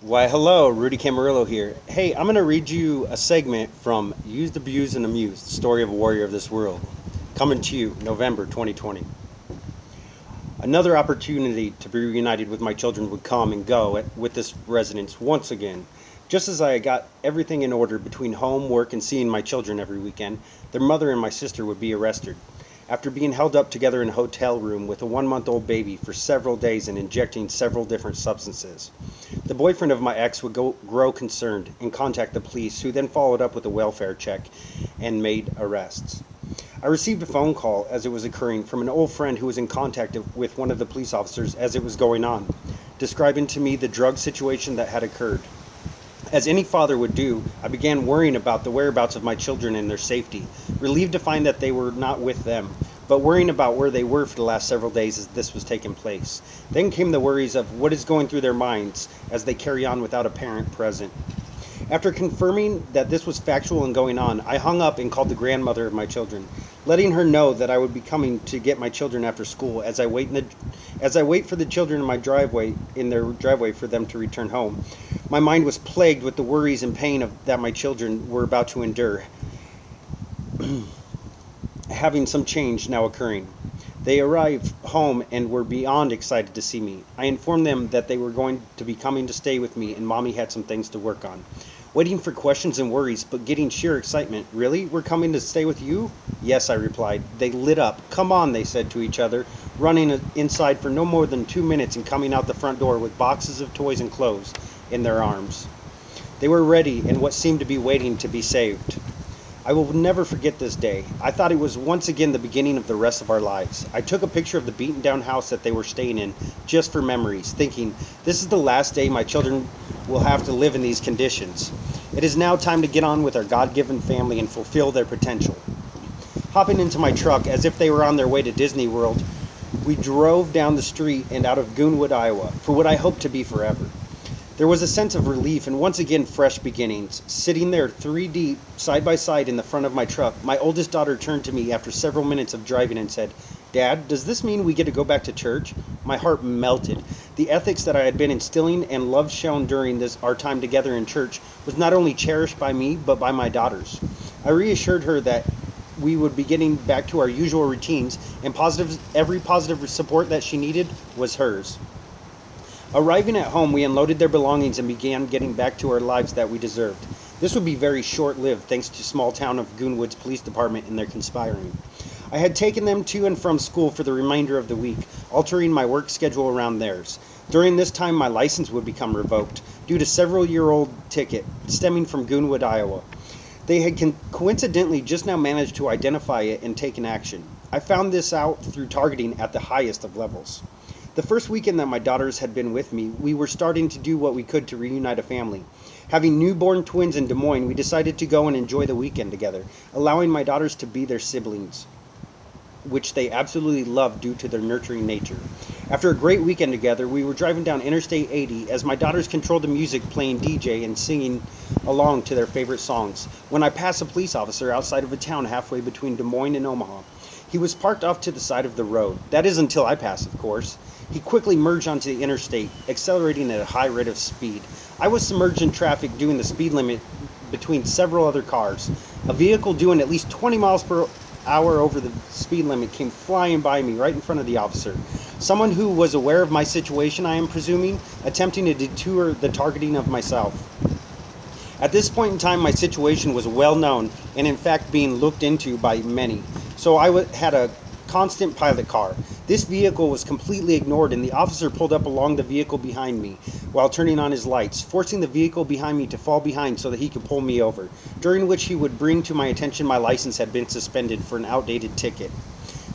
Why, hello, Rudy Camarillo here. Hey, I'm going to read you a segment from Used, Abused, and Amused, the story of a warrior of this world. Coming to you, November 2020. Another opportunity to be reunited with my children would come and go with this residence once again. Just as I got everything in order between home, work, and seeing my children every weekend, their mother and my sister would be arrested. After being held up together in a hotel room with a 1 month old baby for several days and injecting several different substances, the boyfriend of my ex would grow concerned and contact the police, who then followed up with a welfare check and made arrests. I received a phone call as it was occurring from an old friend who was in contact with one of the police officers as it was going on, describing to me the drug situation that had occurred. As any father would do, I began worrying about the whereabouts of my children and their safety, relieved to find that they were not with them, but worrying about where they were for the last several days as this was taking place. Then came the worries of what is going through their minds as they carry on without a parent present. After confirming that this was factual and going on, I hung up and called the grandmother of my children, letting her know that I would be coming to get my children after school as I wait for the children in their driveway for them to return home. My mind was plagued with the worries and pain that my children were about to endure, having some change now occurring. They arrived home and were beyond excited to see me. I informed them that they were going to be coming to stay with me and Mommy had some things to work on. Waiting for questions and worries, but getting sheer excitement. Really? We're coming to stay with you? Yes, I replied. They lit up. Come on, they said to each other, running inside for no more than 2 minutes and coming out the front door with boxes of toys and clothes in their arms. They were ready and what seemed to be waiting to be saved. I will never forget this day. I thought it was once again the beginning of the rest of our lives. I took a picture of the beaten down house that they were staying in just for memories, thinking, this is the last day my children will have to live in these conditions. It is now time to get on with our God-given family and fulfill their potential. Hopping into my truck as if they were on their way to Disney World, we drove down the street and out of Goonwood, Iowa, for what I hoped to be forever. There was a sense of relief and once again fresh beginnings. Sitting there 3 deep, side by side in the front of my truck, my oldest daughter turned to me after several minutes of driving and said, Dad, does this mean we get to go back to church? My heart melted. The ethics that I had been instilling and love shown during our time together in church was not only cherished by me, but by my daughters. I reassured her that we would be getting back to our usual routines and every positive support that she needed was hers. Arriving at home, we unloaded their belongings and began getting back to our lives that we deserved. This would be very short-lived thanks to small town of Goonwood's police department and their conspiring. I had taken them to and from school for the remainder of the week, altering my work schedule around theirs. During this time, my license would become revoked due to several-year-old ticket stemming from Goonwood, Iowa. They had coincidentally just now managed to identify it and taken action. I found this out through targeting at the highest of levels. The first weekend that my daughters had been with me, we were starting to do what we could to reunite a family. Having newborn twins in Des Moines, we decided to go and enjoy the weekend together, allowing my daughters to be their siblings, which they absolutely loved due to their nurturing nature. After a great weekend together, we were driving down Interstate 80 as my daughters controlled the music, playing DJ and singing along to their favorite songs, when I passed a police officer outside of a town halfway between Des Moines and Omaha. He was parked off to the side of the road. That is until I passed, of course. He quickly merged onto the interstate, accelerating at a high rate of speed. I was submerged in traffic doing the speed limit between several other cars. A vehicle doing at least 20 miles per hour over the speed limit came flying by me right in front of the officer. Someone who was aware of my situation, I am presuming, attempting to detour the targeting of myself. At this point in time, my situation was well known and in fact being looked into by many. So I had a constant pilot car. This vehicle was completely ignored and the officer pulled up along the vehicle behind me while turning on his lights, forcing the vehicle behind me to fall behind so that he could pull me over, during which he would bring to my attention my license had been suspended for an outdated ticket.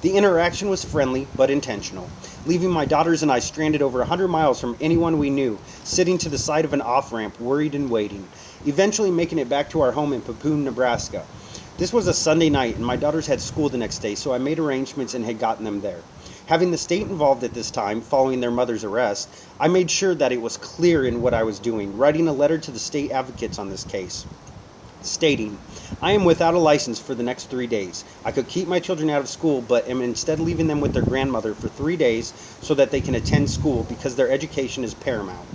The interaction was friendly but intentional, leaving my daughters and I stranded over 100 miles from anyone we knew, sitting to the side of an off-ramp, worried and waiting, eventually making it back to our home in Papoon, Nebraska. This was a Sunday night and my daughters had school the next day, so I made arrangements and had gotten them there. Having the state involved at this time, following their mother's arrest, I made sure that it was clear in what I was doing, writing a letter to the state advocates on this case, stating, I am without a license for the next 3 days. I could keep my children out of school, but am instead leaving them with their grandmother for 3 days so that they can attend school because their education is paramount.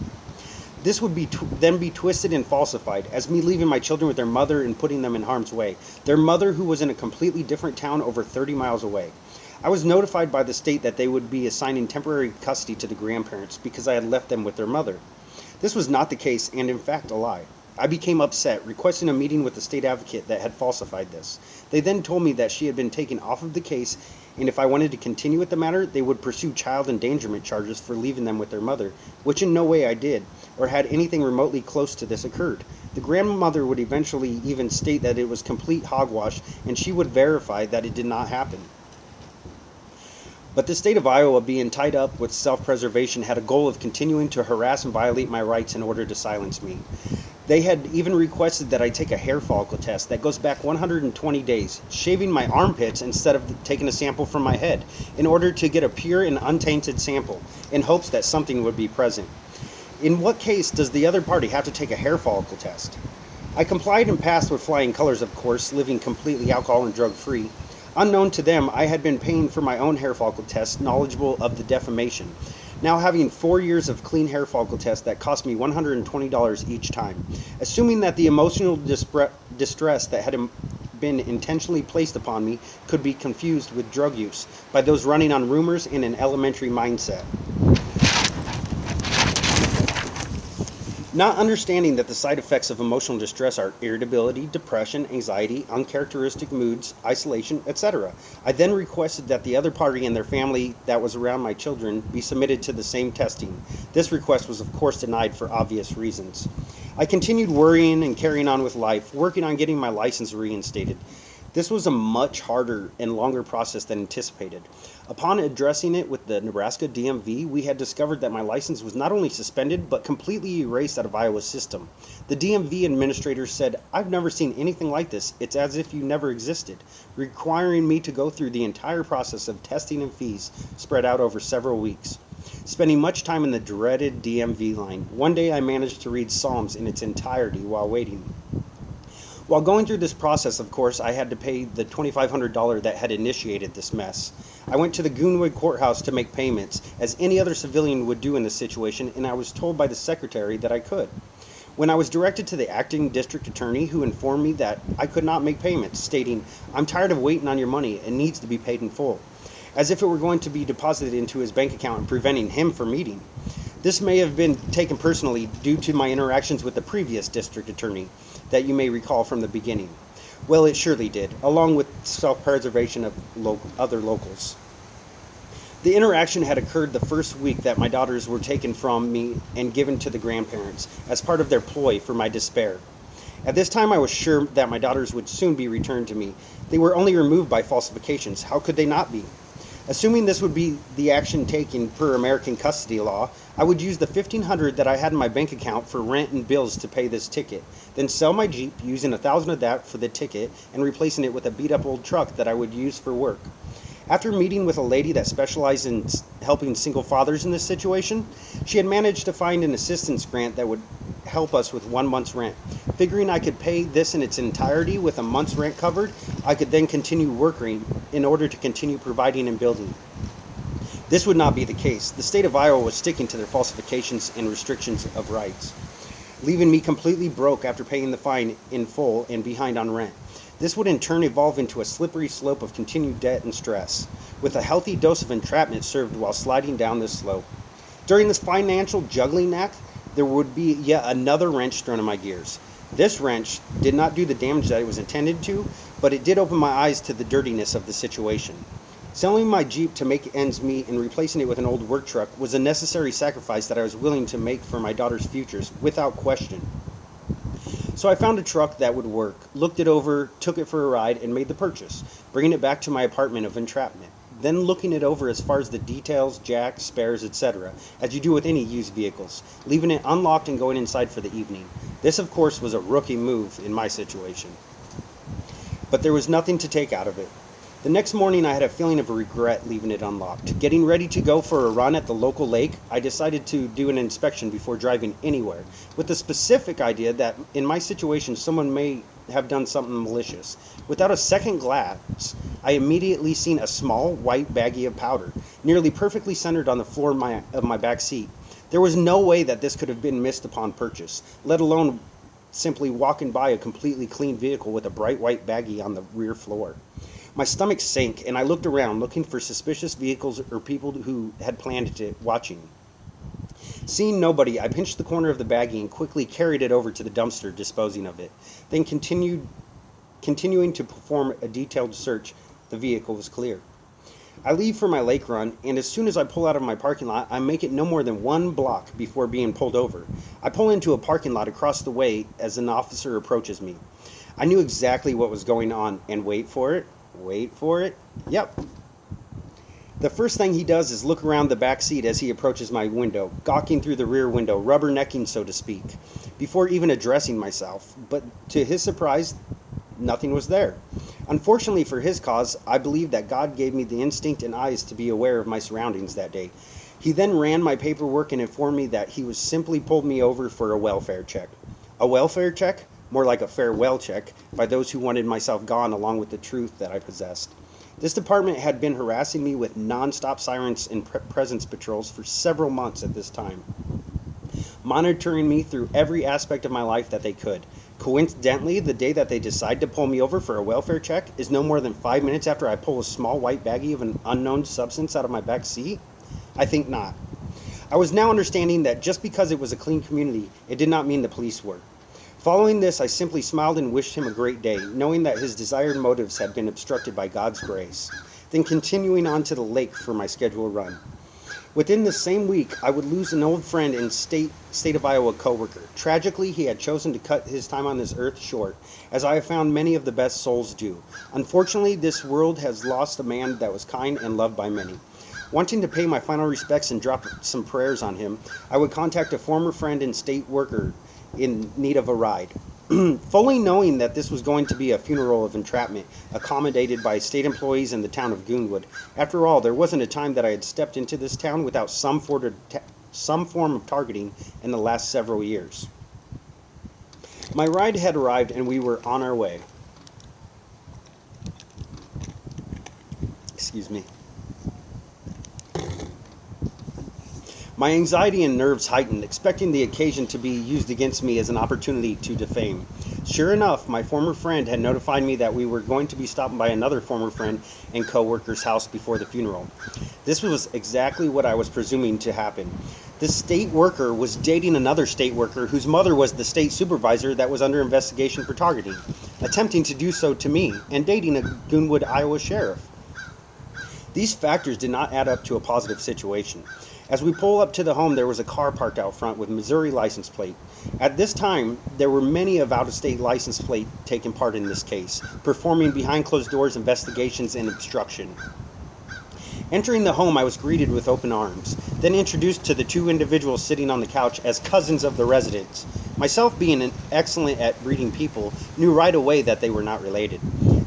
This would then be twisted and falsified as me leaving my children with their mother and putting them in harm's way. Their mother, who was in a completely different town over 30 miles away. I was notified by the state that they would be assigning temporary custody to the grandparents because I had left them with their mother. This was not the case and in fact a lie. I became upset, requesting a meeting with the state advocate that had falsified this. They then told me that she had been taken off of the case, and if I wanted to continue with the matter, they would pursue child endangerment charges for leaving them with their mother, which in no way I did, or had anything remotely close to this occurred. The grandmother would eventually even state that it was complete hogwash, and she would verify that it did not happen. But the state of Iowa, being tied up with self-preservation, had a goal of continuing to harass and violate my rights in order to silence me. They had even requested that I take a hair follicle test that goes back 120 days, shaving my armpits instead of taking a sample from my head, in order to get a pure and untainted sample, in hopes that something would be present. In what case does the other party have to take a hair follicle test? I complied and passed with flying colors, of course, living completely alcohol and drug-free. Unknown to them, I had been paying for my own hair follicle test, knowledgeable of the defamation. Now having 4 years of clean hair follicle tests that cost me $120 each time. Assuming that the emotional distress that had been intentionally placed upon me could be confused with drug use by those running on rumors in an elementary mindset. Not understanding that the side effects of emotional distress are irritability, depression, anxiety, uncharacteristic moods, isolation, etc. I then requested that the other party and their family that was around my children be submitted to the same testing. This request was of course denied for obvious reasons. I continued worrying and carrying on with life, working on getting my license reinstated. This was a much harder and longer process than anticipated. Upon addressing it with the Nebraska DMV, we had discovered that my license was not only suspended, but completely erased out of Iowa's system. The DMV administrator said, "I've never seen anything like this. It's as if you never existed," requiring me to go through the entire process of testing and fees spread out over several weeks. Spending much time in the dreaded DMV line, one day I managed to read Psalms in its entirety while waiting. While going through this process, of course, I had to pay the $2,500 that had initiated this mess. I went to the Goonwood courthouse to make payments, as any other civilian would do in this situation, and I was told by the secretary that I could. When I was directed to the acting district attorney, who informed me that I could not make payments, stating, "I'm tired of waiting on your money and needs to be paid in full," as if it were going to be deposited into his bank account and preventing him from meeting. This may have been taken personally due to my interactions with the previous district attorney that you may recall from the beginning. Well, it surely did, along with self-preservation of other locals. The interaction had occurred the first week that my daughters were taken from me and given to the grandparents as part of their ploy for my despair. At this time, I was sure that my daughters would soon be returned to me. They were only removed by falsifications. How could they not be? Assuming this would be the action taken per American custody law, I would use the $1,500 that I had in my bank account for rent and bills to pay this ticket, then sell my Jeep using $1,000 of that for the ticket and replacing it with a beat-up old truck that I would use for work. After meeting with a lady that specialized in helping single fathers in this situation, she had managed to find an assistance grant that would help us with 1 month's rent. Figuring I could pay this in its entirety with a month's rent covered, I could then continue working in order to continue providing and building. This would not be the case. The state of Iowa was sticking to their falsifications and restrictions of rights, leaving me completely broke after paying the fine in full and behind on rent. This would in turn evolve into a slippery slope of continued debt and stress, with a healthy dose of entrapment served while sliding down this slope. During this financial juggling act, there would be yet another wrench thrown in my gears. This wrench did not do the damage that it was intended to, but it did open my eyes to the dirtiness of the situation. Selling my Jeep to make ends meet and replacing it with an old work truck was a necessary sacrifice that I was willing to make for my daughter's futures, without question. So I found a truck that would work, looked it over, took it for a ride, and made the purchase, bringing it back to my apartment of entrapment. Then looking it over as far as the details, jacks, spares, etc., as you do with any used vehicles, leaving it unlocked and going inside for the evening. This, of course, was a rookie move in my situation. But there was nothing to take out of it. The next morning I had a feeling of regret leaving it unlocked. Getting ready to go for a run at the local lake, I decided to do an inspection before driving anywhere, with the specific idea that in my situation someone may have done something malicious. Without a second glance, I immediately seen a small white baggie of powder, nearly perfectly centered on the floor of my back seat. There was no way that this could have been missed upon purchase, let alone simply walking by a completely clean vehicle with a bright white baggie on the rear floor. My stomach sank, and I looked around, looking for suspicious vehicles or people who had planned it watching. Seeing nobody, I pinched the corner of the baggie and quickly carried it over to the dumpster, disposing of it. Then continuing to perform a detailed search, the vehicle was clear. I leave for my lake run, and as soon as I pull out of my parking lot, I make it no more than 1 block before being pulled over. I pull into a parking lot across the way as an officer approaches me. I knew exactly what was going on, and wait for it, yep. The first thing he does is look around the back seat as he approaches my window, gawking through the rear window, rubbernecking so to speak, before even addressing myself. But to his surprise, nothing was there. Unfortunately for his cause, I believe that God gave me the instinct and eyes to be aware of my surroundings that day. He then ran my paperwork and informed me that he was simply pulled me over for a welfare check. A welfare check? More like a farewell check by those who wanted myself gone along with the truth that I possessed. This department had been harassing me with non-stop sirens and presence patrols for several months at this time, monitoring me through every aspect of my life that they could. Coincidentally, the day that they decide to pull me over for a welfare check is no more than 5 minutes after I pull a small white baggie of an unknown substance out of my back seat? I think not. I was now understanding that just because it was a clean community, it did not mean the police were. Following this, I simply smiled and wished him a great day, knowing that his desired motives had been obstructed by God's grace, then continuing on to the lake for my scheduled run. Within the same week, I would lose an old friend and state of Iowa coworker. Tragically, he had chosen to cut his time on this earth short, as I have found many of the best souls do. Unfortunately, this world has lost a man that was kind and loved by many. Wanting to pay my final respects and drop some prayers on him, I would contact a former friend and state worker in need of a ride. Fully knowing that this was going to be a funeral of entrapment, accommodated by state employees in the town of Goonwood. After all, there wasn't a time that I had stepped into this town without some form of targeting in the last several years. My ride had arrived and we were on our way. Excuse me. My anxiety and nerves heightened, expecting the occasion to be used against me as an opportunity to defame. Sure enough, my former friend had notified me that we were going to be stopping by another former friend and co-worker's house before the funeral. This was exactly what I was presuming to happen. This state worker was dating another state worker whose mother was the state supervisor that was under investigation for targeting, attempting to do so to me, and dating a Goonwood, Iowa sheriff. These factors did not add up to a positive situation. As we pull up to the home, there was a car parked out front with Missouri license plate. At this time, there were many of out-of-state license plate taking part in this case, performing behind closed doors investigations and obstruction. Entering the home, I was greeted with open arms, then introduced to the two individuals sitting on the couch as cousins of the residents. Myself, being excellent at reading people, knew right away that they were not related.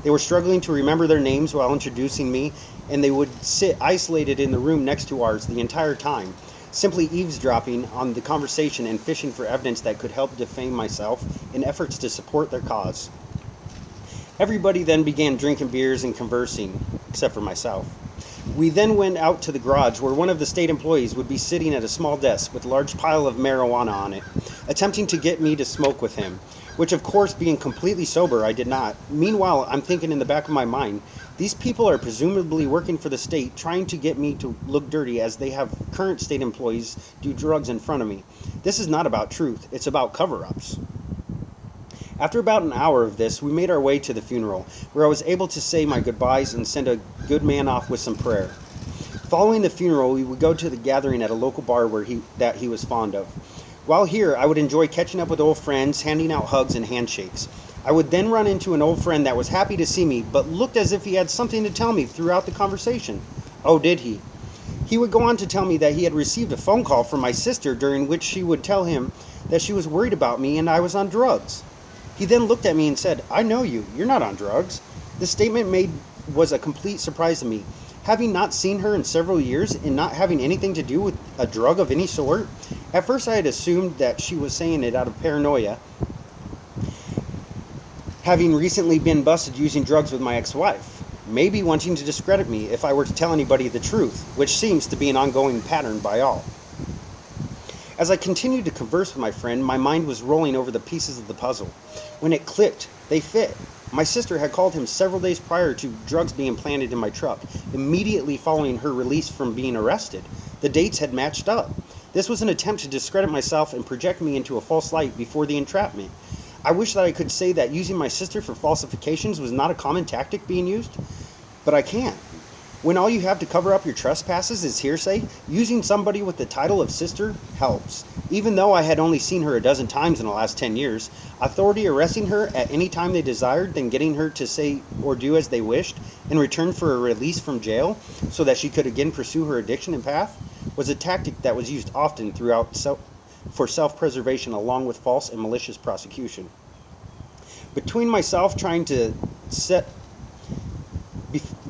They were struggling to remember their names while introducing me, and they would sit isolated in the room next to ours the entire time, simply eavesdropping on the conversation and fishing for evidence that could help defame myself in efforts to support their cause. Everybody then began drinking beers and conversing, except for myself. We then went out to the garage where one of the state employees would be sitting at a small desk with a large pile of marijuana on it, attempting to get me to smoke with him, which of course, being completely sober, I did not. Meanwhile, I'm thinking in the back of my mind, these people are presumably working for the state, trying to get me to look dirty as they have current state employees do drugs in front of me. This is not about truth, it's about cover-ups. After about an hour of this, we made our way to the funeral, where I was able to say my goodbyes and send a good man off with some prayer. Following the funeral, we would go to the gathering at a local bar that he was fond of. While here, I would enjoy catching up with old friends, handing out hugs and handshakes. I would then run into an old friend that was happy to see me, but looked as if he had something to tell me throughout the conversation. Oh, did he? He would go on to tell me that he had received a phone call from my sister during which she would tell him that she was worried about me and I was on drugs. He then looked at me and said, "I know you. You're not on drugs." This statement made was a complete surprise to me. Having not seen her in several years and not having anything to do with a drug of any sort, at first I had assumed that she was saying it out of paranoia, having recently been busted using drugs with my ex-wife, maybe wanting to discredit me if I were to tell anybody the truth, which seems to be an ongoing pattern by all. As I continued to converse with my friend, my mind was rolling over the pieces of the puzzle. When it clicked, they fit. My sister had called him several days prior to drugs being planted in my truck, immediately following her release from being arrested. The dates had matched up. This was an attempt to discredit myself and project me into a false light before the entrapment. I wish that I could say that using my sister for falsifications was not a common tactic being used, but I can't. When all you have to cover up your trespasses is hearsay, using somebody with the title of sister helps. Even though I had only seen her a dozen times in the last 10 years, authority arresting her at any time they desired, then getting her to say or do as they wished, in return for a release from jail, so that she could again pursue her addiction and path, was a tactic that was used often throughout for self-preservation along with false and malicious prosecution. Between myself trying to set...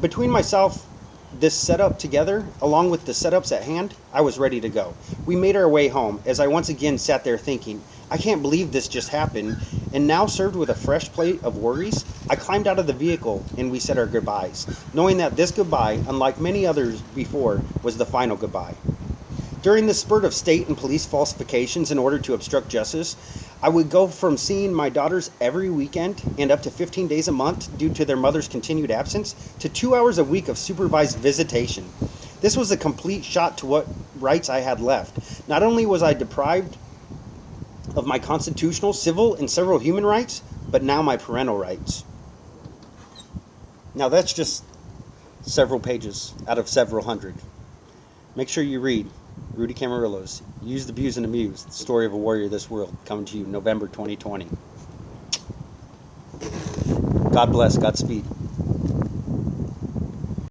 Between myself this setup together, along with the setups at hand, I was ready to go. We made our way home, as I once again sat there thinking, I can't believe this just happened, and now served with a fresh plate of worries, I climbed out of the vehicle and we said our goodbyes, knowing that this goodbye, unlike many others before, was the final goodbye. During this spurt of state and police falsifications in order to obstruct justice, I would go from seeing my daughters every weekend and up to 15 days a month due to their mother's continued absence to 2 hours a week of supervised visitation. This was a complete shot to what rights I had left. Not only was I deprived of my constitutional, civil, and several human rights, but now my parental rights. Now that's just several pages out of several hundred. Make sure you read Rudy Camarillo's Used, Abused, and Amused, The Story of a Warrior of This World, coming to you November 2020. God bless, Godspeed.